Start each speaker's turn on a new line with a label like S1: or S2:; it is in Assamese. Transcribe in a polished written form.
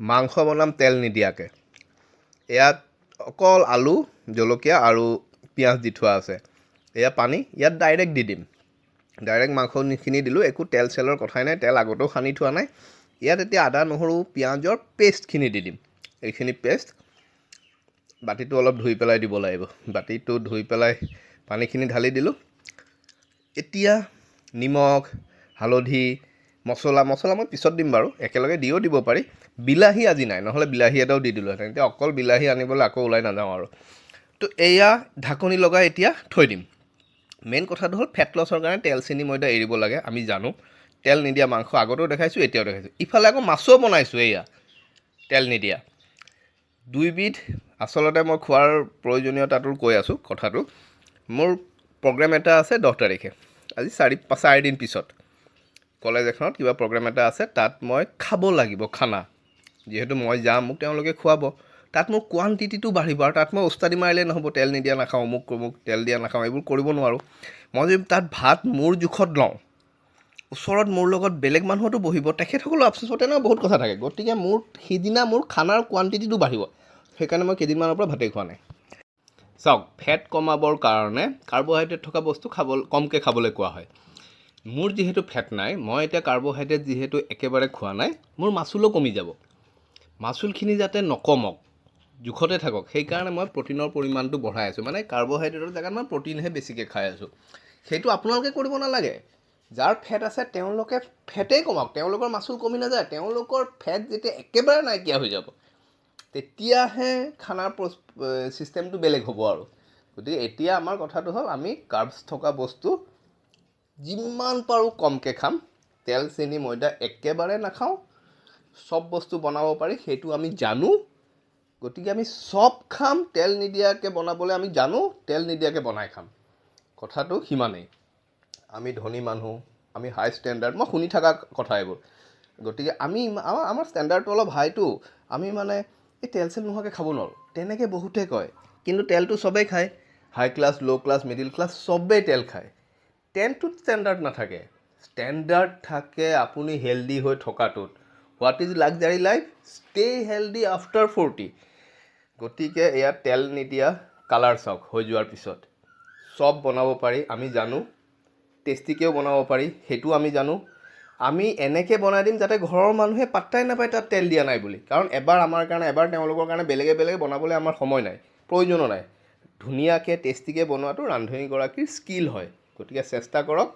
S1: মাংস বনাম তেল নিদিয়াকৈ। ইয়াত অকল আলু, জলকীয়া আৰু পিঁয়াজ দি থোৱা আছে। এয়া পানী, ইয়াত ডাইৰেক্ট দি দিম। ডাইৰেক্ট মাংসখিনি দিলোঁ, একো তেল চেলৰ কথাই নাই, তেল আগতেও সানি থোৱা নাই। ইয়াত এতিয়া আদা, নহৰু, পিঁয়াজৰ পেষ্টখিনি দি দিম। এইখিনি পেষ্ট বাতিটো অলপ ধুই পেলাই দিব লাগিব। বাতিটো ধুই পেলাই পানীখিনি ঢালি দিলোঁ। এতিয়া নিমখ, হালধি, মছলা মই পিছত দিম বাৰু, একেলগে দিও দিব পাৰি। বিলাহী আজি নাই, নহ'লে বিলাহী এটাও দি দিলোঁহেঁতেন। এতিয়া অকল বিলাহী আনিবলৈ আকৌ ওলাই নাযাওঁ আৰু। তো এয়া ঢাকনি লগাই এতিয়া থৈ দিম। মেইন কথাটো হ'ল ফেট লছৰ কাৰণে তেল, চেনি, ময়দা এৰিব লাগে, আমি জানো। তেল নিদিয়া মাংস আগতেও দেখাইছোঁ, এতিয়াও দেখাইছোঁ। ইফালে আকৌ মাছো বনাইছোঁ, এয়া তেল নিদিয়া। দুইবিধ আচলতে মই খোৱাৰ প্ৰয়োজনীয়তাটো কৈ আছোঁ কথাটো। মোৰ প্ৰগ্ৰেম এটা আছে 10 তাৰিখে, আজি 4 দিন পিছত কলেজ এখনত কিবা প্ৰগ্ৰেম এটা আছে, তাত মই খাব লাগিব খানা। যিহেতু মই যাম, মোক তেওঁলোকে খুৱাব। তাত মোৰ কোৱান্টিটিটো বাঢ়িব, আৰু তাত মই ওস্তাদি মাৰিলে নহ'ব, তেল নিদিয়া নাখাওঁ, অমুক তেল দিয়া নাখাওঁ, এইবোৰ কৰিব নোৱাৰোঁ। মই যদি তাত ভাত মোৰ জোখত লওঁ, ওচৰত মোৰ লগত বেলেগ মানুহতো বহিব, তেখেতসকলৰ আফচোচত তেনেকুৱা বহুত কথা থাকে। গতিকে সিদিনা মোৰ খানাৰ কোৱান্টিটিটো বাঢ়িব। সেইকাৰণে মই কেইদিনমানৰ পৰা ভাতেই খোৱা নাই। চাওক, ফেট কমাবৰ কাৰণে কাৰ্বহাইড্ৰেট থকা বস্তু কমকৈ খাবলৈ কোৱা হয়। মোৰ যিহেতু ফেট নাই, মই এতিয়া কাৰ্বহাইড্ৰেট যিহেতু একেবাৰে খোৱা নাই, মোৰ মাচুলো কমি যাব। মাচুলখিনি যাতে নকমক, জোখতে থাকক, সেইকাৰণে মই প্ৰটিনৰ পৰিমাণটো বঢ়াই আছোঁ। মানে কাৰ্বহাইড্ৰেটৰ জেগাত মই প্ৰটিনহে বেছিকৈ খাই আছোঁ। সেইটো আপোনালোকে কৰিব নালাগে। যাৰ ফেট আছে তেওঁলোকে ফেটেই কমাওক, তেওঁলোকৰ মাচুল কমি নাযায়। তেওঁলোকৰ ফেট যেতিয়া একেবাৰে নাইকিয়া হৈ যাব, তেতিয়াহে খানাৰ ছিষ্টেমটো বেলেগ হ'ব আৰু। গতিকে এতিয়া আমাৰ কথাটো হ'ল, আমি কাৰ্বছ থকা বস্তু যিমান পাৰোঁ কমকৈ খাম। তেল, চেনি, ময়দা একেবাৰে নাখাওঁ। চব বস্তু বনাব পাৰি, সেইটো আমি জানো। গতিকে আমি চব খাম। তেল নিদিয়াকৈ বনাবলৈ আমি জানো, তেল নিদিয়াকৈ বনাই খাম। কথাটো সিমানেই। আমি ধনী মানুহ, আমি হাই ষ্টেণ্ডাৰ্ড, মই শুনি থকা কথা এইবোৰ। গতিকে আমাৰ ষ্টেণ্ডাৰ্ডটো অলপ হাইটো। আমি মানে এই তেল চেল নোহোৱাকৈ খাব নোৱাৰোঁ, তেনেকৈ বহুতে কয়। কিন্তু তেলটো চবেই খায়, হাই ক্লাছ, ল' ক্লাছ, মিডিল ক্লাছ, চবেই তেল খায়। তেলটোত ষ্টেণ্ডাৰ্ড নাথাকে। ষ্টেণ্ডাৰ্ড থাকে আপুনি হেল্ডি হৈ থকাটোত। What is luxury life? Stay healthy after 40। গতিকে এয়া তেল নিদিয়া কালাৰ চাওক হৈ যোৱাৰ পিছত। চব বনাব পাৰি, আমি জানো। টেষ্টিকৈও বনাব পাৰি, সেইটো আমি জানো। আমি এনেকৈ বনাই দিম যাতে ঘৰৰ মানুহে পাত্তাই নাপায় তাত তেল দিয়া নাই বুলি। কাৰণ এবাৰ আমাৰ কাৰণে, এবাৰ তেওঁলোকৰ কাৰণে বেলেগে বনাবলৈ আমাৰ সময় নাই, প্ৰয়োজনো নাই। ধুনীয়াকৈ টেষ্টিকৈ বনোৱাটো ৰান্ধনীগৰাকীৰ স্কিল হয়। গতিকে চেষ্টা কৰক।